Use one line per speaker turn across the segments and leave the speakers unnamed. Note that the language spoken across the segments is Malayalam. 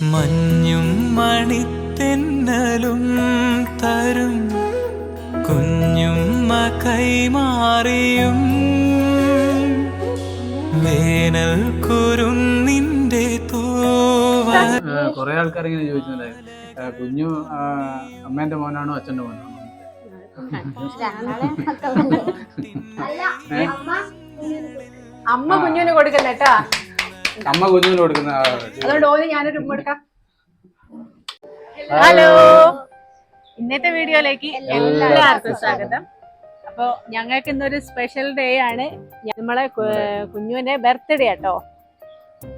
മഞ്ഞും മണിത്തെന്നലും തരും കുഞ്ഞുമ്മ കൈമാറിയും വേനൽ കുരുന്നിന്റെ
കൊറേ ആൾക്കാർ ഇങ്ങനെ ചോദിച്ചിട്ടുണ്ടായിരുന്നു കുഞ്ഞു അമ്മേന്റെ മോനാണോ അച്ഛന്റെ മോനാണോ?
അമ്മ കുഞ്ഞിന് കൊടുക്കുന്നേട്ടാ.
അമ്മ കുഞ്ഞിന് കൊടുക്കുന്ന.
അതുകൊണ്ട് ഓന് ഞാനൊരു ഉമ്മ എടുക്കാം. ഹലോ, ഇന്നത്തെ വീഡിയോയിലേക്ക് എല്ലാവർക്കും സ്വാഗതം. അപ്പൊ ഞങ്ങൾക്ക് ഇന്നൊരു സ്പെഷ്യൽ ഡേ ആണ്. നമ്മളെ കുഞ്ഞുവിന്റെ ബർത്ത്ഡേ ആട്ടോ.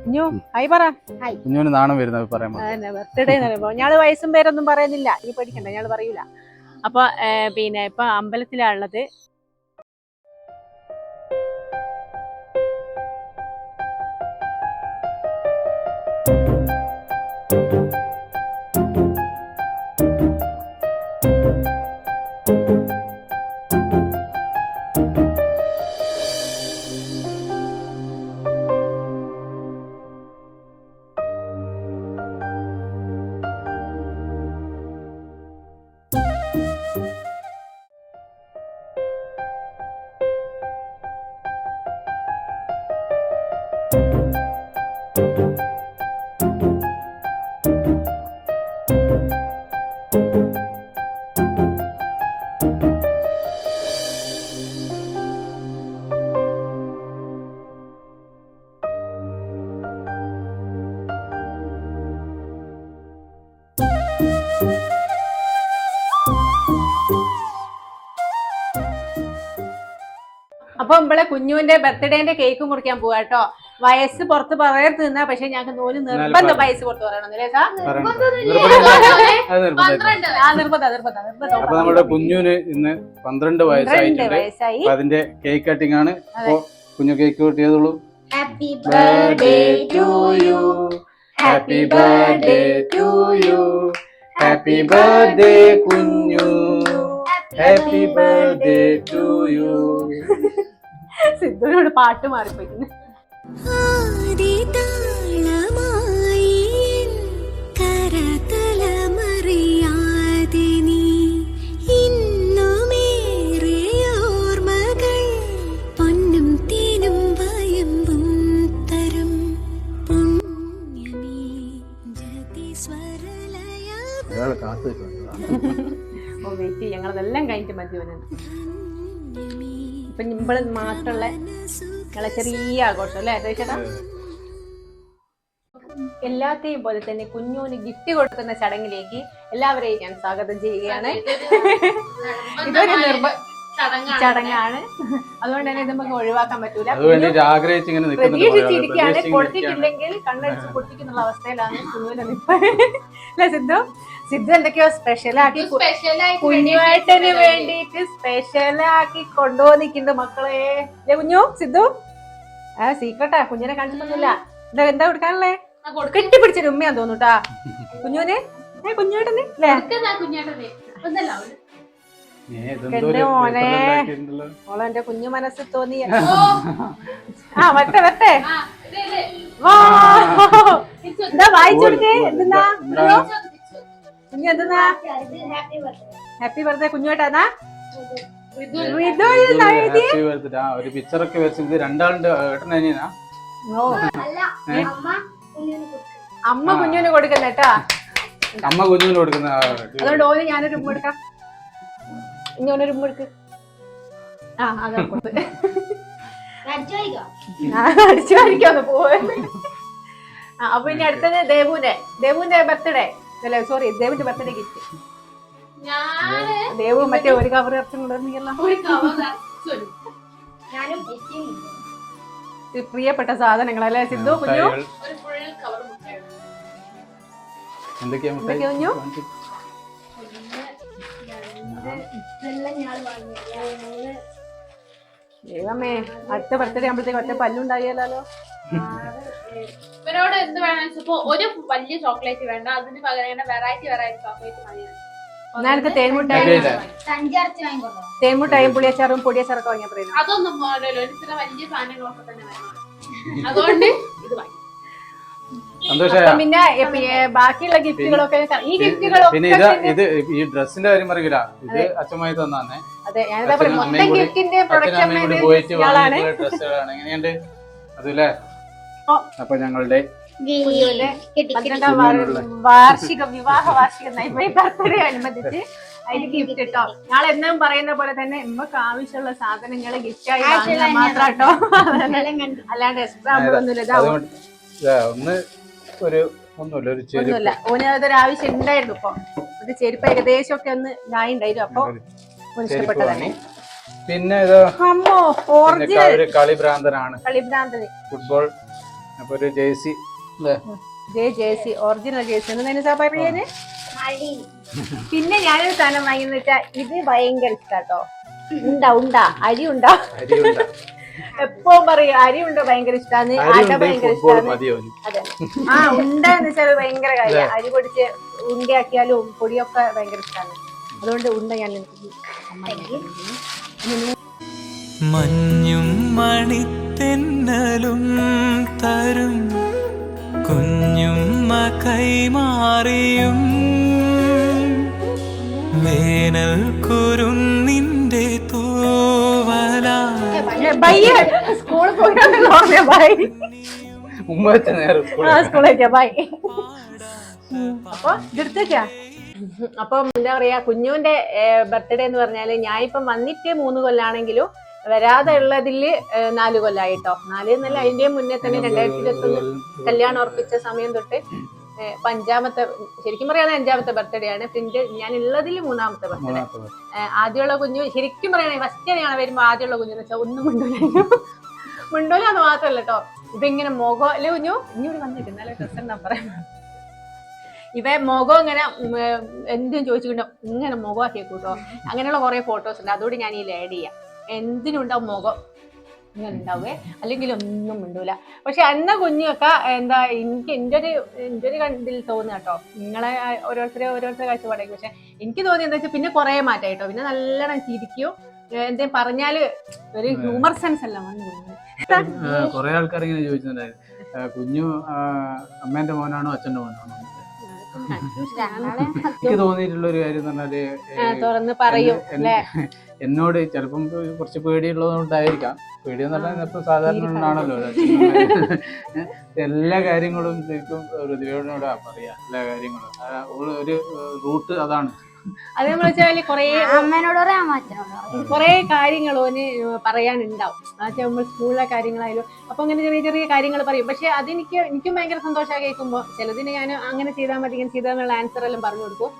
കുഞ്ഞു ഹായ് പറ.
കുഞ്ഞുവിന് നാണം വരുന്നത് പറയാൻ
ബർത്ത്ഡേ എന്ന് പറയുമ്പോ ഞാള് വയസ്സും പേരൊന്നും പറയുന്നില്ല, ഇനി പഠിക്കണ്ട, ഞാള് പറയൂല. അപ്പൊ പിന്നെ ഇപ്പൊ അമ്പലത്തിലാണുള്ളത്. അപ്പൊ നമ്മളെ കുഞ്ഞുവിന്റെ ബർത്ത്ഡേന്റെ കേക്ക് മുറിക്കാൻ പോവാ കേട്ടോ. വയസ്സ് പുറത്ത് പറയരുത് നിന്നാ, പക്ഷെ ഞങ്ങൾക്ക് നൂല് നിർബന്ധം വയസ്സ് പുറത്ത് പറയണമെന്നില്ലേ സാർ?
നമ്മുടെ കുഞ്ഞുവിന് ഇന്ന് 12 വയസ്സായി. അതിന്റെ കേക്ക് കട്ടിംഗ് ആണ്. അപ്പൊ കുഞ്ഞു കേക്ക് കിട്ടിയതുള്ളൂ.
Happy birthday to you,
happy birthday to you, happy birthday കുഞ്ഞു, ഹാപ്പി ബർത്ത്ഡേ ടു യു.
സിദ്ധുവിനോട് പാട്ട് മാറിപ്പോയി. ഞങ്ങളതെല്ലാം കഴിഞ്ഞിട്ട് മതി വന്നത്. ഇപ്പൊ ഇമ്പള് മാത്രമുള്ള ഞങ്ങളെ ചെറിയ ആഘോഷം അല്ലേ ചേട്ടാ? എല്ലാത്തെയും പോലെ തന്നെ കുഞ്ഞുവിന് ഗിഫ്റ്റ് കൊടുക്കുന്ന ചടങ്ങിലേക്ക് എല്ലാവരെയും ഞാൻ സ്വാഗതം ചെയ്യുകയാണ്. ഇതൊരു ചടങ്ങാണ്, അതുകൊണ്ട് തന്നെ ഇത് നമുക്ക് ഒഴിവാക്കാൻ പറ്റൂല. പ്രതീക്ഷിച്ചിരിക്കുകയാണ്, കൊടുത്തിട്ടില്ലെങ്കിൽ കണ്ണടിച്ച് പൊട്ടിക്കുന്നുള്ള അവസ്ഥയിലാണ് കുഞ്ഞുവിന്റെ നിപ്പ്. അല്ലെ സിദ്ധു? സിദ്ധു എന്തൊക്കെയോ സ്പെഷ്യലാക്കി കുഞ്ഞുവേട്ടന് വേണ്ടിയിട്ട് സ്പെഷ്യലാക്കി കൊണ്ടുവന്നിട്ടുണ്ട് മക്കളെ. അല്ലേ കുഞ്ഞു? സിദ്ധു സീക്രട്ടാ, കുഞ്ഞിനെ കാണിച്ചിട്ടൊന്നുമില്ല. എന്താ കൊടുക്കാനല്ലേ? കെട്ടിപ്പിടിച്ചൊരു ഉമ്മയാന്ന് തോന്നൂട്ടാ കുഞ്ഞുവിന്. കുഞ്ഞുവേട്ടന് അല്ലേ മോനെ? ഓളെന്റെ കുഞ്ഞു മനസ്സിൽ തോന്നിയ വരട്ടെ വരട്ടെ. എന്താ വായിച്ചോടുക്കേ? എന്തെന്നാ കുഞ്ഞു? എന്തെന്നാ? ഹാപ്പി ബർത്ത്ഡേ കുഞ്ഞുവേട്ടാ.
ഒരു പിക്ചറൊക്കെ വെച്ചത് രണ്ടാളുടെ ഏട്ടനനിയനാ.
അമ്മ കുഞ്ഞുവിന് കൊടുക്കുന്നേട്ടാ.
അമ്മ കുഞ്ഞുവിന് കൊടുക്കുന്ന.
അതുകൊണ്ട് ഓന് ഞാനൊരു ഉമ്മ എടുക്കാം. ഇനി ഓനൊരു ഉമ്മ എടുക്ക്. അതാ കൊടുത്ത് അടിച്ചു കാണിക്കാന്ന് പോവേ. അപ്പൊ ഇനി അടുത്തത് ദേവുവിന്റെ ബർത്ത്ഡേ അല്ലേ? സോറി, ദേവിന്റെ ബർത്ത്ഡേ ഗിഫ്റ്റ്. ദേവു മറ്റേ ഒരു കവർ ഇറച്ചും കൊണ്ടുവന്നില്ല. പ്രിയപ്പെട്ട സാധനങ്ങളല്ലേ സിദ്ധു? കുഞ്ഞു
എന്തൊക്കെയാ
കുഞ്ഞു? ദൈവമേ, അടുത്ത ബർത്ത്ഡേ ആകുമ്പോഴത്തേക്ക് ഒറ്റ പല്ലുണ്ടായാലോ.
ഇവരോട് എന്ത് വേണമെന്ന് വെച്ചപ്പോ ഒരു വലിയ ചോക്ലേറ്റ് വേണ്ട, അതിന് പകരം വെറൈറ്റി ചോക്ലേറ്റ് മതിയാണ്.
തേൻമുട്ടായും പുളിയച്ചാറും പൊടിയച്ചാറൊക്കെ വാങ്ങിയ പറയുന്നത്
അതൊന്നും മോഡലോ ഇത്ര വലിയ സാധനങ്ങളൊക്കെ തന്നെ വേണം. അതുകൊണ്ട് ഇത് വാങ്ങി.
സന്തോഷായ
പിന്നെ ബാക്കിയുള്ള ഗിഫ്റ്റുകളൊക്കെ ഈ
പിന്നെ
ഗിഫ്റ്റുകളൊക്കെ
ഇത് ഈ ഡ്രസ്സിന്റെ കാര്യം പറയില്ല, ഇത് അച്ഛമായി തന്നാന്നേ.
അതെ ഞാനിതാ പറയും മൊത്തം ഗിഫ്റ്റിന്റെ പ്രൊഡക്ഷൻ
പോയിട്ട് വാങ്ങിയിട്ടുള്ള ഡ്രസ്സുകളാണ്. എങ്ങനെയുണ്ട് അതല്ലേ? അപ്പൊ ഞങ്ങളുടെ
വാർഷിക വിവാഹ വാർഷിക ബർത്ത്ഡേ അനുബന്ധിച്ച് അതിന് ഗിഫ്റ്റ് കേട്ടോ. ഞങ്ങൾ എന്നും പറയുന്ന പോലെ തന്നെ നമുക്ക് ആവശ്യമുള്ള സാധനങ്ങൾ ഗിഫ്റ്റായി വാങ്ങുക മാത്രം കേട്ടോ, അല്ലാണ്ട് എക്സ്ട്രാ ഒന്നുമില്ല. ഒന്നുമില്ല, ഓന് അതൊരു ആവശ്യം ഉണ്ടായിരുന്നു. ഇപ്പൊ ഒരു ചെരുപ്പ് ഏകദേശം ഒക്കെ ഒന്ന് ഞാനുണ്ടായിരുന്നു, അപ്പൊ ഇഷ്ടപ്പെട്ടതന്നെ.
പിന്നെ കളിഭ്രാന്തനാണ്,
കളിഭ്രാന്തന്
ഫുട്ബോൾ. അപ്പൊ ഒരു ജേഴ്സി,
ജേഴ്സി ഒറിജിനൽ ജേഴ്സി എന്താ പറയാന്. പിന്നെ ഞാനൊരു സാധനം വാങ്ങിയെന്ന് വെച്ചാ ഇത് ഭയങ്കര ഇഷ്ടാട്ടോ, ഉണ്ടാ അരി ഉണ്ടാ. എപ്പോഴും പറയും അരി ഉണ്ട് ഭയങ്കര ഇഷ്ടാന്ന്, അട ഭയങ്കര ഇഷ്ടാന്ന്. അതെ ഉണ്ടാന്ന് വെച്ചാൽ ഭയങ്കര കാര്യം. അരി പൊടിച്ച് ഉണ്ടയാക്കിയാലും പൊടിയൊക്കെ ഭയങ്കര ഇഷ്ടാണ്. അതുകൊണ്ട് ഉണ്ട ഞാൻ
മഞ്ഞും മണിത്തെന്നലും തരും കുഞ്ഞുമ്മ കൈമാറിയും വേനൽ കുരുന്നിന്റെ തൂവല
സ്കൂളിൽ പോയിട്ട് ബൈ. അപ്പൊ ഇതെടുത്തേക്കാ. അപ്പം എന്താ പറയാ, കുഞ്ഞുവിന്റെ ബർത്ത്ഡേ എന്ന് പറഞ്ഞാല് ഞാനിപ്പം വന്നിട്ട് 3 കൊല്ലാണെങ്കിലും വരാതെ ഉള്ളതില് 4 കൊല്ലായിട്ടോ. 4 എന്നല്ല, അതിന്റെ മുന്നേ തന്നെ 2021 കല്യാണം ഉറപ്പിച്ച സമയം തൊട്ട് 5ാമത്തെ, ശരിക്കും പറയാതെ 5ാമത്തെ ബർത്ത്ഡേ ആണ്. പിന്നെ ഞാൻ ഉള്ളതിൽ 3ാമത്തെ ബർത്ത്ഡേ. ആദ്യമുള്ള കുഞ്ഞു ശരിക്കും പറയുകയാണെങ്കിൽ ഫസ്റ്റ് ഞാൻ വരുമ്പോ ആദ്യമുള്ള കുഞ്ഞെന്ന് വെച്ചാൽ ഒന്നും മിണ്ടൂലെന്ന് മാത്രല്ല കേട്ടോ. ഇപ്പൊ ഇങ്ങനെ മുഖം അല്ലെ കുഞ്ഞു ഇഞ്ഞൂടെ വന്നിട്ട് നല്ല ഡ്രസ് എന്താ പറയാ, ഇവ മുഖം ഇങ്ങനെ എന്തും ചോദിച്ചിട്ടുണ്ടോ ഇങ്ങനെ മുഖമാക്കി കൂട്ടോ. അങ്ങനെയുള്ള കുറെ ഫോട്ടോസ് ഉണ്ട്, അതുകൊണ്ട് ഞാൻ ഈ ആഡ് ചെയ്യാം. എന്തിനും ഉണ്ടാവും മുഖം ഇങ്ങനെ ഉണ്ടാവേ, അല്ലെങ്കിൽ ഒന്നും മിണ്ടൂല. പക്ഷെ അന്ന കുഞ്ഞൊക്കെ എന്താ എൻ്റെ ഒരു ഇതിൽ തോന്നുക കേട്ടോ. നിങ്ങളെ ഓരോരുത്തരെ കാഴ്ചപ്പാടേക്കും. പക്ഷെ എനിക്ക് തോന്നി എന്താ വെച്ചാൽ പിന്നെ കുറെ മാറ്റായിട്ടോ. പിന്നെ നല്ലോണം ചിരിക്കും, എന്തേലും പറഞ്ഞാല് ഒരു ഹ്യൂമർ സെൻസ് എല്ലാം വന്നു.
കുറെ ആൾക്കാർ ഇങ്ങനെ ചോദിച്ചിട്ടുണ്ടായിരുന്നു, കുഞ്ഞു അമ്മേന്റെ മോനാണോ അച്ഛന്റെ മോനാണോ? എനിക്ക് തോന്നിയിട്ടുള്ള ഒരു കാര്യം എന്ന് പറഞ്ഞാല്
തുറന്ന് പറയും.
എന്നോട് ചിലപ്പം കുറച്ച് പേടിയുള്ളതുകൊണ്ടായിരിക്കാം. പേടി എന്ന് പറഞ്ഞാൽ ഇപ്പൊ സാധാരണ ആണല്ലോ, എല്ലാ കാര്യങ്ങളും ശരിക്കും ഹൃദയോടാ പറയാ. എല്ലാ കാര്യങ്ങളും ഒരു റൂട്ട് അതാണ്.
അത് നമ്മൾ വെച്ചാല് കൊറേ കാര്യങ്ങൾ ഓന് പറയാനുണ്ടാവും. എന്നുവെച്ചാൽ നമ്മൾ സ്കൂളിലെ കാര്യങ്ങളായാലും അപ്പൊ അങ്ങനെ ചെറിയ ചെറിയ കാര്യങ്ങൾ പറയും. പക്ഷെ എനിക്കും ഭയങ്കര സന്തോഷമായി കേൾക്കുമ്പോൾ. ചിലതിന് ഞാൻ അങ്ങനെ ചെയ്താൽ മതി ഇങ്ങനെ ചെയ്താൽ ആൻസർ എല്ലാം പറഞ്ഞു കൊടുക്കും.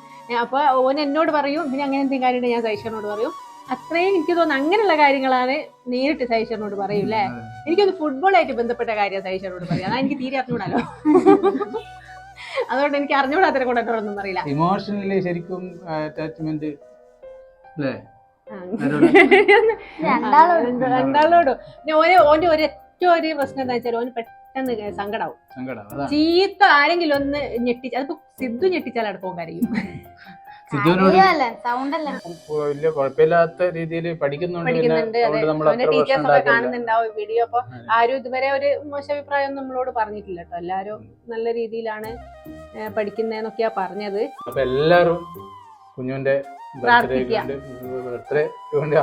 അപ്പൊ ഓൻ എന്നോട് പറയും, പിന്നെ അങ്ങനെ എന്തെങ്കിലും കാര്യമുണ്ട് ഞാൻ സൈഷറിനോട് പറയും. അത്രയും എനിക്ക് തോന്നുന്നു അങ്ങനെയുള്ള കാര്യങ്ങളാണ് നേരിട്ട് സൈഷറിനോട് പറയും. അല്ലേ, എനിക്കൊന്ന് ഫുട്ബോളായിട്ട് ബന്ധപ്പെട്ട കാര്യം സൈഷറിനോട് പറയും. അതാ എനിക്ക് തീരെ അറിഞ്ഞൂടാലോ. അതുകൊണ്ട് എനിക്ക് അറിഞ്ഞൂടാത്തതിനെ കൊണ്ടൊന്നും അറിയില്ല.
ഇമോഷണലി ശരിക്കും അറ്റാച്ച്മെന്റ് അല്ലേ
രണ്ടാളോടും. ഓന്റെ ഒരൊറ്റ ഒരു പ്രശ്നം എന്താ വെച്ചാൽ ഓന് പെട്ടെന്ന് സങ്കടാവും. ചീത്ത ആരെങ്കിലും ഒന്ന് ഞെട്ടിച്ച്, അതിപ്പോ സിദ്ധു ഞെട്ടിച്ചാൽ അടുപ്പം കരയും.
വലിയ കുഴപ്പമില്ലാത്ത രീതിയിൽ പഠിക്കുന്നുണ്ട്.
ടീച്ചേഴ്സ് ഒക്കെ കാണുന്നുണ്ടാവും വീഡിയോ. അപ്പൊ ആരും ഇതുവരെ ഒരു മോശം അഭിപ്രായം നമ്മളോട് പറഞ്ഞിട്ടില്ല കേട്ടോ. എല്ലാരും നല്ല രീതിയിലാണ് പഠിക്കുന്നതെന്നൊക്കെയാ പറഞ്ഞത്.
അപ്പൊ എല്ലാരും കുഞ്ഞുവിന്റെ ബർത്ത്ഡേ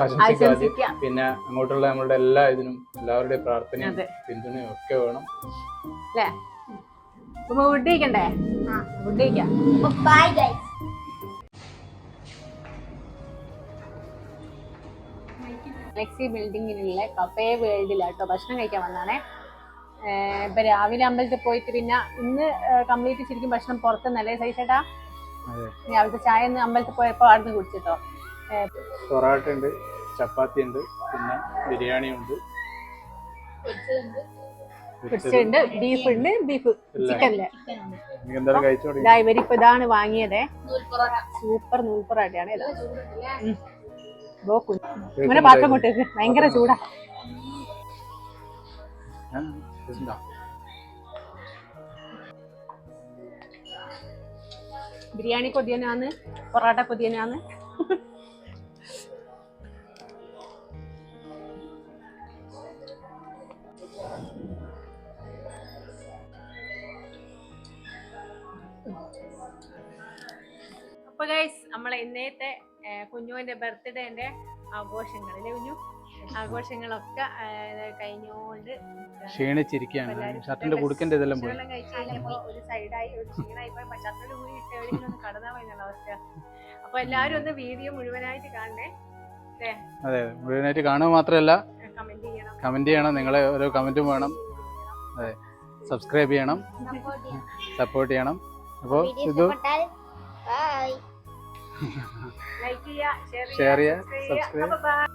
ആശംസിക്കാം. പിന്നെ അങ്ങോട്ടുള്ള നമ്മളുടെ എല്ലാ ഇതിനും എല്ലാവരുടെയും പ്രാർത്ഥനയും പിന്തുണയും ഒക്കെ വേണം
അല്ലേ. ഫുഡ് കഴിക്കണ്ടേ? ഫുഡ് കഴിക്കാം. ഗാലക്സി ബിൽഡിങ്ങിലുള്ള കഫേ വേൾഡിലാട്ടോ ഭക്ഷണം കഴിക്കാൻ വന്നാണേ. ഇപ്പൊ രാവിലെ അമ്പലത്തിൽ പോയിട്ട് പിന്നെ ഇന്ന് കംപ്ലീറ്റ് ശരിക്കും ഭക്ഷണം പുറത്തുനിന്നല്ലേ സൈച്ചേട്ടാ. രാവിലത്തെ ചായ ഒന്ന് അമ്പലത്തിൽ പോയപ്പോ അവിടുന്ന് കുടിച്ചിട്ടോ.
പൊറോട്ട ഉണ്ട്, ചപ്പാത്തി ഉണ്ട്, പിന്നെ ബിരിയാണി ഉണ്ട്,
ബീഫ് ഉണ്ട്, ബീഫ് ചിക്കൻ അല്ലേ. ഇവരിപ്പോ ഇതാണ് വാങ്ങിയതേ, സൂപ്പർ നൂൽ പൊറോട്ടയാണ്. ഇങ്ങനെ പാത്രം കൊട്ടേക്ക് ഭയങ്കര ചൂടാ. ബിരിയാണി കൊതിയനാന്ന്, പൊറോട്ട കൊതിയനാന്ന്. അപ്പൊ ഗൈസ് നമ്മളെ ഇന്നത്തെ കുഞ്ഞുവിന്റെ ബർത്ത്ഡേന്റെ ആഘോഷങ്ങളിലെ കുഞ്ഞു ആഘോഷങ്ങളൊക്കെ കഴിഞ്ഞുകൊണ്ട്
ക്ഷീണിച്ചിരിക്കുകയാണ്. ഷർട്ടിന്റെ കുടുക്കന്റെ ഇതെല്ലാം പോയി.
കഴിച്ചു കഴിഞ്ഞപ്പോ ഒരു സൈഡായി ഒരു ക്ഷീണായി പോയി ഷർട്ടിൽ കൂടി ഇട്ട് എവിടെയെങ്കിലും ഒന്ന് കടന്നാ പോയി എന്നുള്ള അവസ്ഥ. അപ്പൊ എല്ലാരും ഒന്ന് വീഡിയോ മുഴുവനായിട്ട് കാണണേ.
അതെ, മുഴുവനായിട്ട് കാണുക മാത്രമല്ല കമന്റ് ചെയ്യണം. നിങ്ങളെ ഓരോ കമന്റും വേണം. അതെ, സബ്സ്ക്രൈബ് ചെയ്യണം, സപ്പോർട്ട് ചെയ്യണം. അപ്പോൾ ഇത്
ലൈക്ക് ചെയ്യുക,
ഷെയർ ചെയ്യുക,
സബ്സ്ക്രൈബ്
സബ്സ്ക്രൈബ്.
ചെയ്യുക.